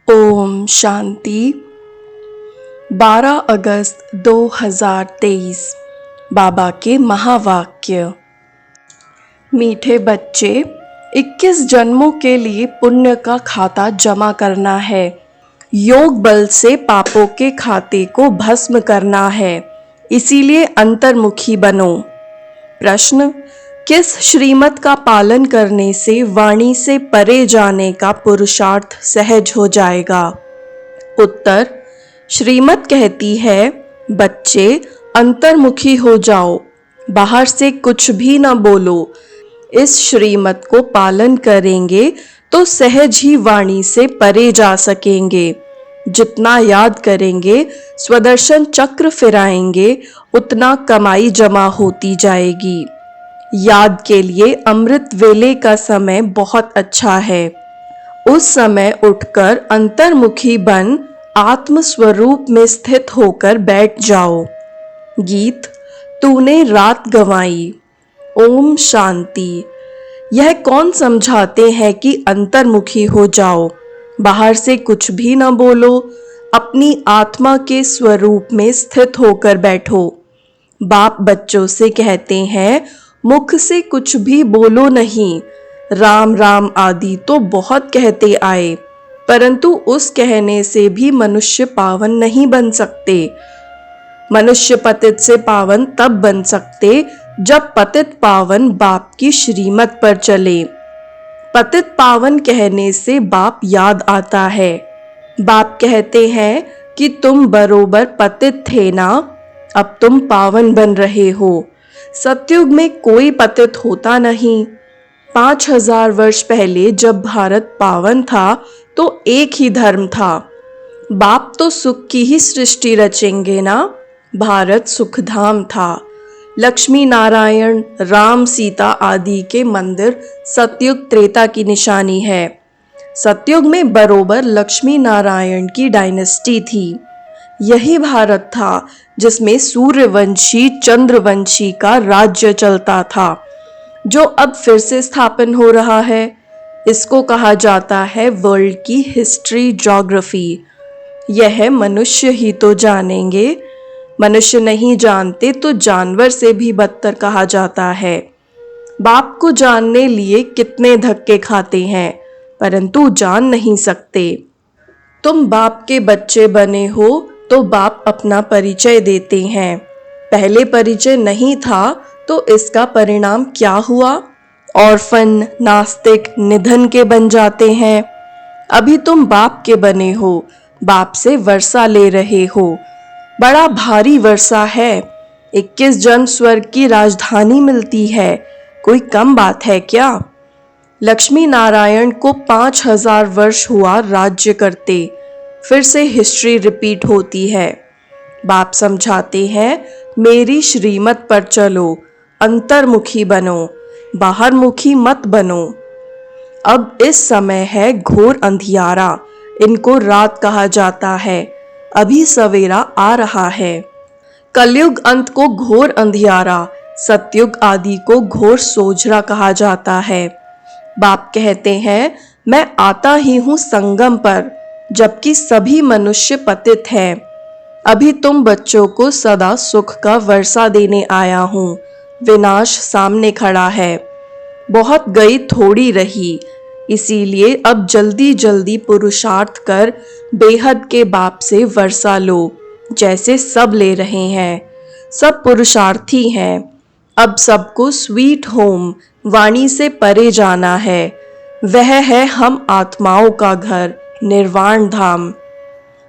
ओम शांति। 12 अगस्त 2023 बाबा के महावाक्य। मीठे बच्चे, 21 जन्मों के लिए पुण्य का खाता जमा करना है। योग बल से पापों के खाते को भस्म करना है, इसीलिए अंतर्मुखी बनो। प्रश्न: किस श्रीमत का पालन करने से वाणी से परे जाने का पुरुषार्थ सहज हो जाएगा? उत्तर: श्रीमत कहती है, बच्चे अंतर्मुखी हो जाओ, बाहर से कुछ भी न बोलो। इस श्रीमत को पालन करेंगे तो सहज ही वाणी से परे जा सकेंगे। जितना याद करेंगे, स्वदर्शन चक्र फिराएंगे, उतना कमाई जमा होती जाएगी। याद के लिए अमृत वेले का समय बहुत अच्छा है। उस समय उठकर अंतर्मुखी बन आत्म स्वरूप में स्थित होकर बैठ जाओ। गीत: तूने रात गंवाई। ओम शांति। यह कौन समझाते हैं कि अंतर्मुखी हो जाओ, बाहर से कुछ भी न बोलो, अपनी आत्मा के स्वरूप में स्थित होकर बैठो। बाप बच्चों से कहते हैं, मुख से कुछ भी बोलो नहीं। राम राम आदि तो बहुत कहते आए, परंतु उस कहने से भी मनुष्य पावन नहीं बन सकते। मनुष्य पतित से पावन तब बन सकते जब पतित पावन बाप की श्रीमत पर चले। पतित पावन कहने से बाप याद आता है। बाप कहते हैं कि तुम बरोबर पतित थे ना, अब तुम पावन बन रहे हो। सतयुग में कोई पतित होता नहीं। 5000 वर्ष पहले जब भारत पावन था तो एक ही धर्म था। बाप तो सुख की ही सृष्टि रचेंगे ना। भारत सुखधाम था। लक्ष्मी नारायण, राम सीता आदि के मंदिर सतयुग त्रेता की निशानी है। सतयुग में बरोबर लक्ष्मी नारायण की डायनेस्टी थी। यही भारत था जिसमें सूर्यवंशी चंद्रवंशी का राज्य चलता था, जो अब फिर से स्थापन हो रहा है। इसको कहा जाता है वर्ल्ड की हिस्ट्री ज्योग्राफी। यह मनुष्य ही तो जानेंगे। मनुष्य नहीं जानते तो जानवर से भी बदतर कहा जाता है। बाप को जानने लिए कितने धक्के खाते हैं, परंतु जान नहीं सकते। तुम बाप के बच्चे बने हो तो बाप अपना परिचय देते हैं। पहले परिचय नहीं था तो इसका परिणाम क्या हुआ? ऑर्फन, नास्तिक, निधन के बन जाते हैं। अभी तुम बाप के बने हो, बाप से वर्षा ले रहे हो। बड़ा भारी वर्षा है। 21 जन्म स्वर्ग की राजधानी मिलती है, कोई कम बात है क्या? लक्ष्मी नारायण को 5000 वर्ष हुआ राज्य करते, फिर से हिस्ट्री रिपीट होती है। बाप समझाते हैं, मेरी श्रीमत पर चलो, अंतर्मुखी बनो, बाहरमुखी मत बनो। अब इस समय है घोर अंधियारा, इनको रात कहा जाता है। अभी सवेरा आ रहा है। कलयुग अंत को घोर अंधियारा, सतयुग आदि को घोर सोझरा कहा जाता है। बाप कहते हैं, मैं आता ही हूँ संगम पर, जबकि सभी मनुष्य पतित हैं। अभी तुम बच्चों को सदा सुख का वर्षा देने आया हूँ। विनाश सामने खड़ा है। बहुत गई थोड़ी रही, इसीलिए अब जल्दी जल्दी पुरुषार्थ कर बेहद के बाप से वर्षा लो, जैसे सब ले रहे हैं। सब पुरुषार्थी हैं। अब सबको स्वीट होम, वाणी से परे जाना है। वह है हम आत्माओं का घर, निर्वाण धाम।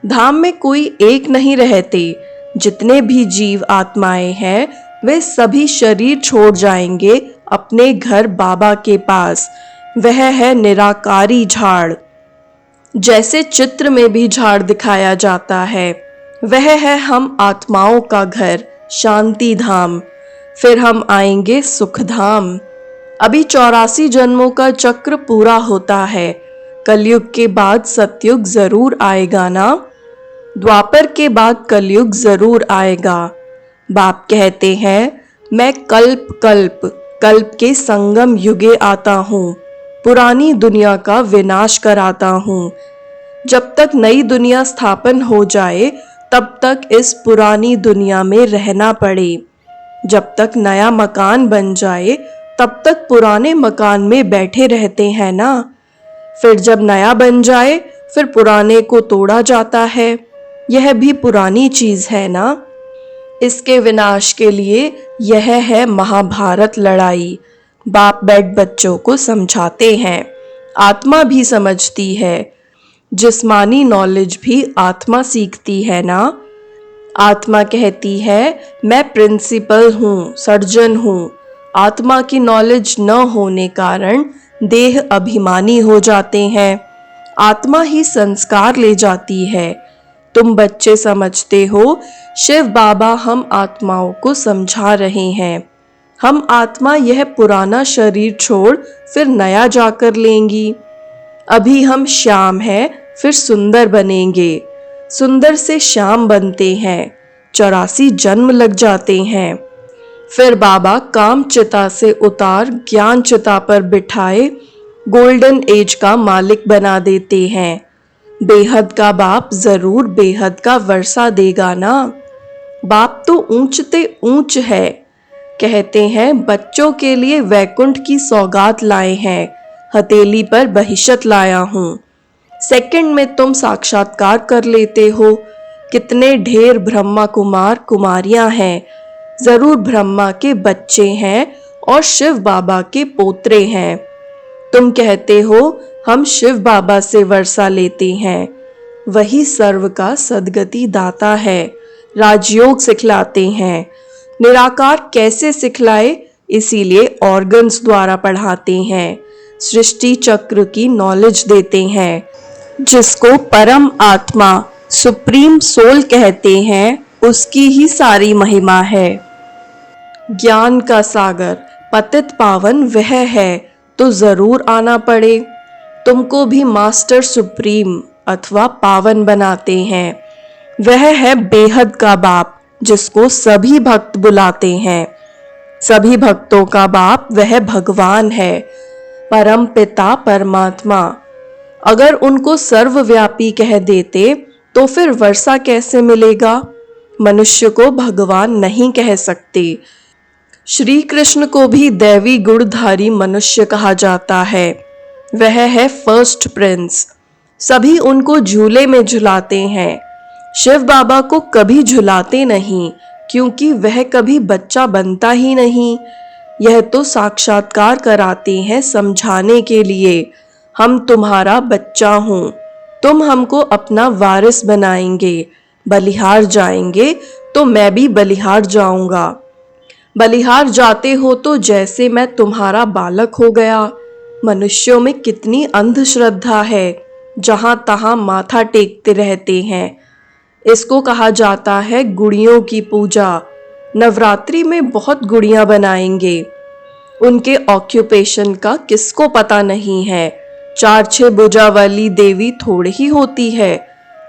धाम में कोई एक नहीं रहते। जितने भी जीव आत्माएं हैं, वे सभी शरीर छोड़ जाएंगे अपने घर बाबा के पास। वह है निराकारी झाड़। जैसे चित्र में भी झाड़ दिखाया जाता है, वह है हम आत्माओं का घर, शांति धाम। फिर हम आएंगे सुखधाम। अभी 84 जन्मों का चक्र पूरा होता है। कलयुग के बाद सतयुग जरूर आएगा ना। द्वापर के बाद कलयुग जरूर आएगा। बाप कहते हैं, मैं कल्प कल्प कल्प के संगम युगे आता हूँ, पुरानी दुनिया का विनाश कराता हूँ। जब तक नई दुनिया स्थापन हो जाए तब तक इस पुरानी दुनिया में रहना पड़े। जब तक नया मकान बन जाए तब तक पुराने मकान में बैठे रहते हैं ना। फिर जब नया बन जाए फिर पुराने को तोड़ा जाता है। यह भी पुरानी चीज है ना। इसके विनाश के लिए यह है महाभारत लड़ाई। बाप बेट बच्चों को समझाते हैं, आत्मा भी समझती है। जिस्मानी नॉलेज भी आत्मा सीखती है ना। आत्मा कहती है मैं प्रिंसिपल हूँ, सर्जन हूँ। आत्मा की नॉलेज न होने कारण देह अभिमानी हो जाते हैं। आत्मा ही संस्कार ले जाती है। तुम बच्चे समझते हो शिव बाबा हम आत्माओं को समझा रहे हैं। हम आत्मा यह पुराना शरीर छोड़ फिर नया जाकर लेंगी। अभी हम श्याम हैं, फिर सुंदर बनेंगे। सुंदर से श्याम बनते हैं, 84 जन्म लग जाते हैं। फिर बाबा काम चिता से उतार ज्ञान चिता पर बिठाए गोल्डन एज का मालिक बना देते हैं। बेहद का बाप जरूर बेहद का वर्षा देगा ना। बाप तो ऊंचते ऊंच है। कहते हैं बच्चों के लिए वैकुंठ की सौगात लाए हैं, हथेली पर बहिशत लाया हूँ। सेकंड में तुम साक्षात्कार कर लेते हो। कितने ढेर ब्रह्मा कुमार कुमारियां हैं। जरूर ब्रह्मा के बच्चे हैं और शिव बाबा के पोत्रे हैं। तुम कहते हो हम शिव बाबा से वर्षा लेते हैं। वही सर्व का सदगति दाता है। राजयोग सिखलाते हैं। निराकार कैसे सिखलाए, इसीलिए ऑर्गन्स द्वारा पढ़ाते हैं। सृष्टि चक्र की नॉलेज देते हैं। जिसको परम आत्मा सुप्रीम सोल कहते हैं, उसकी ही सारी महिमा है। ज्ञान का सागर पतित पावन वह है, तो जरूर आना पड़े। तुमको भी मास्टर सुप्रीम अथवा पावन बनाते हैं। वह है बेहद का बाप, जिसको सभी भक्त बुलाते हैं। सभी भक्तों का बाप वह भगवान है, परम पिता परमात्मा। अगर उनको सर्वव्यापी कह देते तो फिर वर्षा कैसे मिलेगा। मनुष्य को भगवान नहीं कह सकते। श्री कृष्ण को भी दैवी गुणधारी मनुष्य कहा जाता है। वह है फर्स्ट प्रिंस। सभी उनको झूले में झुलाते हैं। शिव बाबा को कभी झुलाते नहीं, क्योंकि वह कभी बच्चा बनता ही नहीं। यह तो साक्षात्कार कराते हैं समझाने के लिए। हम तुम्हारा बच्चा हूँ, तुम हमको अपना वारिस बनाएंगे। बलिहार जाएंगे तो मैं भी बलिहार जाऊंगा। बलिहार जाते हो तो जैसे मैं तुम्हारा बालक हो गया। मनुष्यों में कितनी अंधश्रद्धा है, जहां तहां माथा टेकते रहते हैं। इसको कहा जाता है गुड़ियों की पूजा। नवरात्रि में बहुत गुड़ियां बनाएंगे। उनके ऑक्यूपेशन का किसको पता नहीं है। 4-6 भुजा वाली देवी थोड़ी ही होती है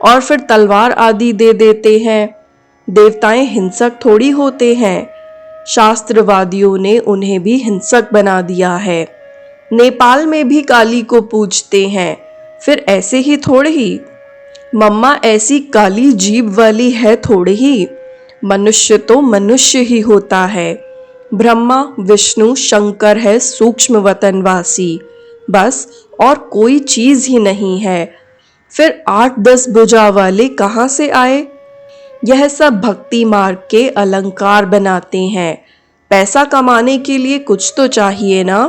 और फिर तलवार आदि दे देते हैं। देवताएं हिंसक थोड़ी होते हैं। शास्त्रवादियों ने उन्हें भी हिंसक बना दिया है। नेपाल में भी काली को पूजते हैं, फिर ऐसे ही थोड़े ही। मम्मा ऐसी काली जीभ वाली है थोड़े ही। मनुष्य तो मनुष्य ही होता है। ब्रह्मा विष्णु शंकर है सूक्ष्म वतनवासी, बस और कोई चीज ही नहीं है। फिर 8-10 भुजा वाले कहाँ से आए। यह सब भक्ति मार्ग के अलंकार बनाते हैं। पैसा कमाने के लिए कुछ तो चाहिए ना।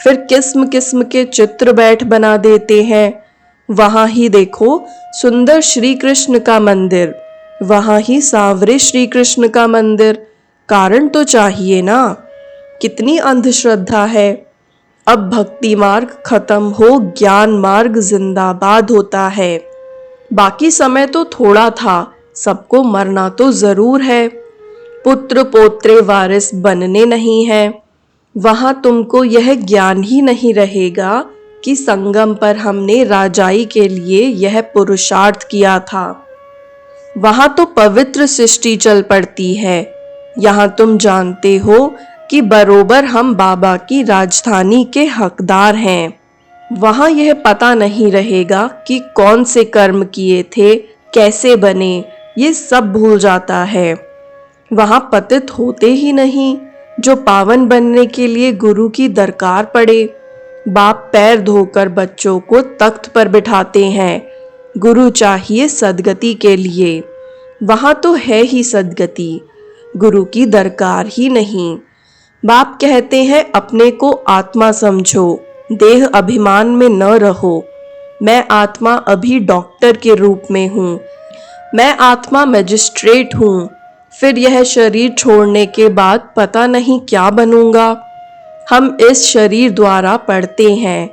फिर किस्म किस्म के चित्र बैठ बना देते हैं। वहां ही देखो सुंदर श्री कृष्ण का मंदिर, वहां ही सांवरे श्री कृष्ण का मंदिर। कारण तो चाहिए ना। कितनी अंधश्रद्धा है। अब भक्ति मार्ग खत्म हो, ज्ञान मार्ग जिंदाबाद होता है। बाकी समय तो थोड़ा था, सबको मरना तो जरूर है। पुत्र पोत्रे वारिस बनने नहीं है। वहां तुमको यह ज्ञान ही नहीं रहेगा कि संगम पर हमने राजाई के लिए यह पुरुषार्थ किया था। वहां तो पवित्र सृष्टि चल पड़ती है। यहाँ तुम जानते हो कि बरोबर हम बाबा की राजधानी के हकदार हैं। वहाँ यह पता नहीं रहेगा कि कौन से कर्म किए थे, कैसे बने, ये सब भूल जाता है। वहाँ पतित होते ही नहीं जो पावन बनने के लिए गुरु की दरकार पड़े। बाप पैर धोकर बच्चों को तख्त पर बिठाते हैं। गुरु चाहिए सद्गति के लिए। वहाँ तो है ही सद्गति, गुरु की दरकार ही नहीं। बाप कहते हैं अपने को आत्मा समझो, देह अभिमान में न रहो। मैं आत्मा अभी डॉक्टर के रूप में हूँ, मैं आत्मा मजिस्ट्रेट हूँ। फिर यह शरीर छोड़ने के बाद पता नहीं क्या बनूंगा। हम इस शरीर द्वारा पढ़ते हैं,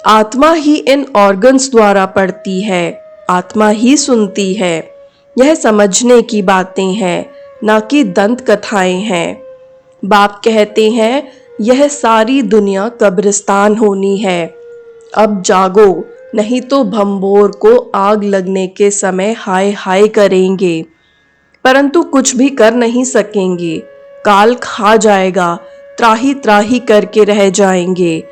आत्मा ही इन ऑर्गन्स द्वारा पढ़ती है, आत्मा ही सुनती है। यह समझने की बातें हैं, ना कि दंत कथाएं हैं। बाप कहते हैं यह सारी दुनिया कब्रिस्तान होनी है। अब जागो, नहीं तो भंबोर को आग लगने के समय हाय हाय करेंगे, परंतु कुछ भी कर नहीं सकेंगे। काल खा जाएगा, त्राही त्राही करके रह जाएंगे।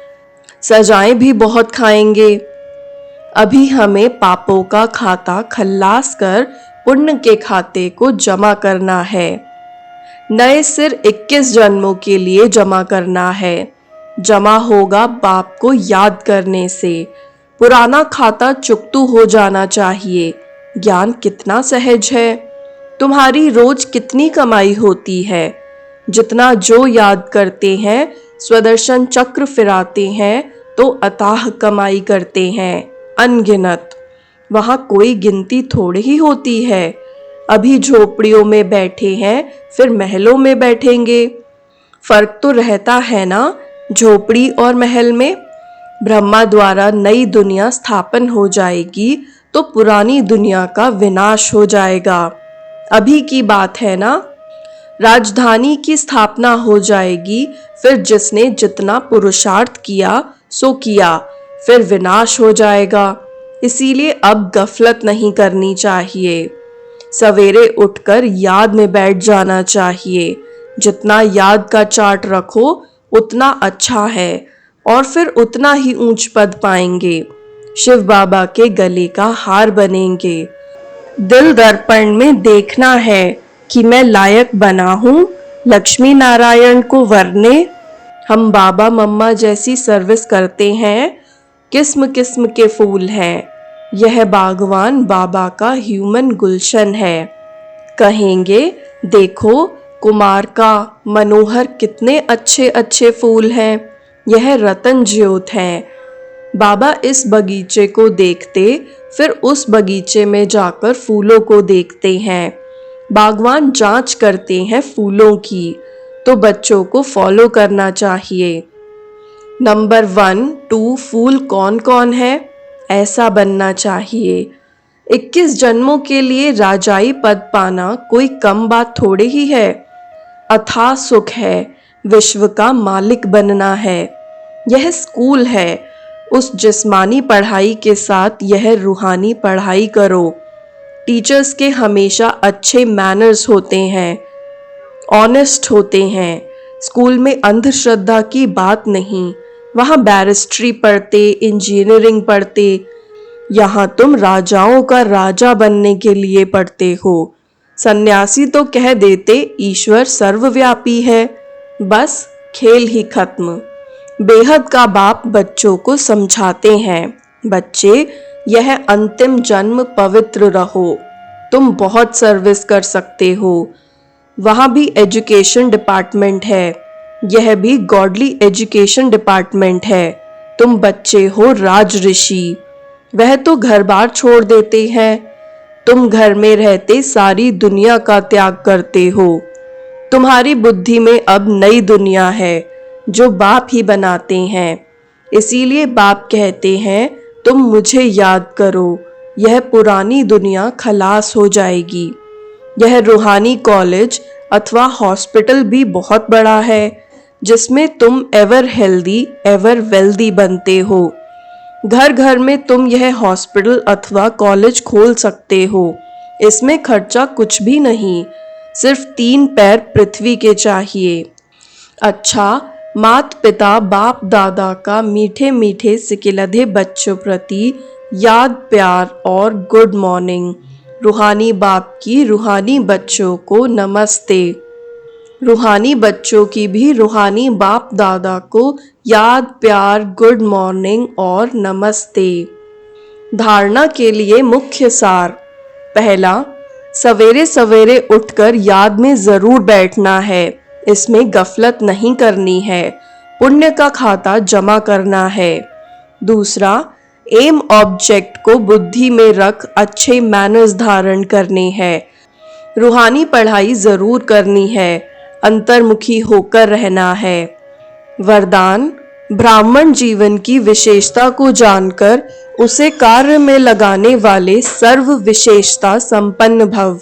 सजाएं भी बहुत खाएंगे। अभी हमें पापों का खाता खल्लास कर पुण्य के खाते को जमा करना है। नए सिर 21 जन्मों के लिए जमा करना है। जमा होगा बाप को याद करने से। पुराना खाता चुकतू हो जाना चाहिए। ज्ञान कितना सहज है। तुम्हारी रोज कितनी कमाई होती है। जितना जो याद करते हैं, स्वदर्शन चक्र फिराते हैं तो अथाह कमाई करते हैं, अनगिनत। वहां कोई गिनती थोड़ी ही होती है। अभी झोपड़ियों में बैठे हैं, फिर महलों में बैठेंगे। फर्क तो रहता है ना झोपड़ी और महल में। ब्रह्मा द्वारा नई दुनिया स्थापन हो जाएगी तो पुरानी दुनिया का विनाश हो जाएगा। अभी की बात है ना। राजधानी की स्थापना हो जाएगी, फिर जिसने जितना पुरुषार्थ किया सो किया, फिर विनाश हो जाएगा। इसीलिए अब गफलत नहीं करनी चाहिए। सवेरे उठकर याद में बैठ जाना चाहिए। जितना याद का चार्ट रखो उतना अच्छा है, और फिर उतना ही ऊंच पद पाएंगे। शिव बाबा के गले का हार बनेंगे। दिल दर्पण में देखना है कि मैं लायक बना हूँ लक्ष्मी नारायण को वरने। हम बाबा मम्मा जैसी सर्विस करते हैं। किस्म किस्म के फूल हैं। यह बागवान बाबा का ह्यूमन गुलशन है। कहेंगे देखो कुमार का मनोहर कितने अच्छे अच्छे फूल हैं। यह रतन ज्योत हैं। बाबा इस बगीचे को देखते, फिर उस बगीचे में जाकर फूलों को देखते हैं। बागवान जांच करते हैं फूलों की, तो बच्चों को फॉलो करना चाहिए। नंबर 1, 2 फूल कौन कौन है, ऐसा बनना चाहिए। 21 जन्मों के लिए राजाई पद पाना कोई कम बात थोड़ी ही है। अथाह सुख है, विश्व का मालिक बनना है। यह स्कूल है। उस जिस्मानी पढ़ाई के साथ यह रूहानी पढ़ाई करो। टीचर्स के हमेशा अच्छे मैनर्स होते हैं, ऑनेस्ट होते हैं। स्कूल में अंधश्रद्धा की बात नहीं। वहाँ बैरिस्ट्री पढ़ते, इंजीनियरिंग पढ़ते। यहाँ तुम राजाओं का राजा बनने के लिए पढ़ते हो। सन्यासी तो कह देते ईश्वर सर्वव्यापी है, बस खेल ही खत्म। बेहद का बाप बच्चों को समझाते हैं, बच्चे यह अंतिम जन्म पवित्र रहो, तुम बहुत सर्विस कर सकते हो। वहाँ भी एजुकेशन डिपार्टमेंट है, यह भी गॉडली एजुकेशन डिपार्टमेंट है। तुम बच्चे हो राज ऋषि, वह तो घर बार छोड़ देते हैं। तुम घर में रहते सारी दुनिया का त्याग करते हो। तुम्हारी बुद्धि में अब नई दुनिया है जो बाप ही बनाते हैं। इसीलिए बाप कहते हैं तुम मुझे याद करो, यह पुरानी दुनिया खलास हो जाएगी। यह रूहानी कॉलेज अथवा हॉस्पिटल भी बहुत बड़ा है, जिसमें तुम एवर हेल्दी एवर वेल्दी बनते हो। घर घर में तुम यह हॉस्पिटल अथवा कॉलेज खोल सकते हो। इसमें खर्चा कुछ भी नहीं, सिर्फ 3 पैर पृथ्वी के चाहिए। अच्छा, मात पिता बाप दादा का मीठे मीठे सिकिलधे बच्चों प्रति याद प्यार और गुड मॉर्निंग। रूहानी बाप की रूहानी बच्चों को नमस्ते। रूहानी बच्चों की भी रूहानी बाप दादा को याद प्यार गुड मॉर्निंग और नमस्ते। धारणा के लिए मुख्य सार। पहला, सवेरे सवेरे उठकर याद में जरूर बैठना है। इसमें गफलत नहीं करनी है। पुण्य का खाता जमा करना है। दूसरा, एम ऑब्जेक्ट को बुद्धि में रख अच्छे मैनर्स धारण करने हैं। रूहानी पढ़ाई जरूर करनी है। अंतर्मुखी होकर रहना है। वरदान, ब्राह्मण जीवन की विशेषता को जानकर उसे कार्य में लगाने वाले सर्व विशेषता संपन्न भव।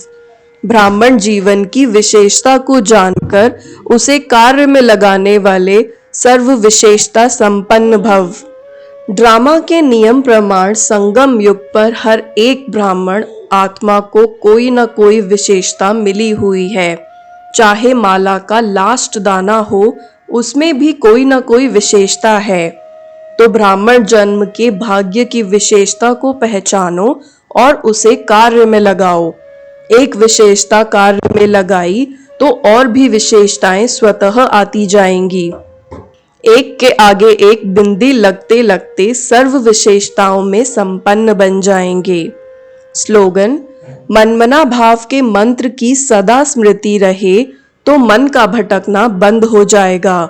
ब्राह्मण जीवन की विशेषता को जानकर उसे कार्य में लगाने वाले सर्व विशेषता संपन्न भव। ड्रामा के नियम प्रमाण संगम युग पर हर एक ब्राह्मण आत्मा को कोई न कोई विशेषता मिली हुई है। चाहे माला का लास्ट दाना हो, उसमें भी कोई न कोई विशेषता है। तो ब्राह्मण जन्म के भाग्य की विशेषता को पहचानो और उसे कार्य में लगाओ। एक विशेषता कार्य में लगाई तो और भी विशेषताएं स्वतः आती जाएंगी। एक के आगे एक बिंदी लगते लगते सर्व विशेषताओं में संपन्न बन जाएंगे। स्लोगन, मनमना भाव के मंत्र की सदा स्मृति रहे तो मन का भटकना बंद हो जाएगा।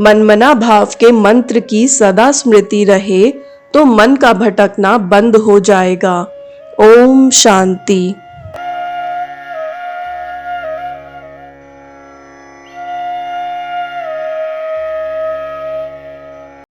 मनमना भाव के मंत्र की सदा स्मृति रहे तो मन का भटकना बंद हो जाएगा। ओम शांति।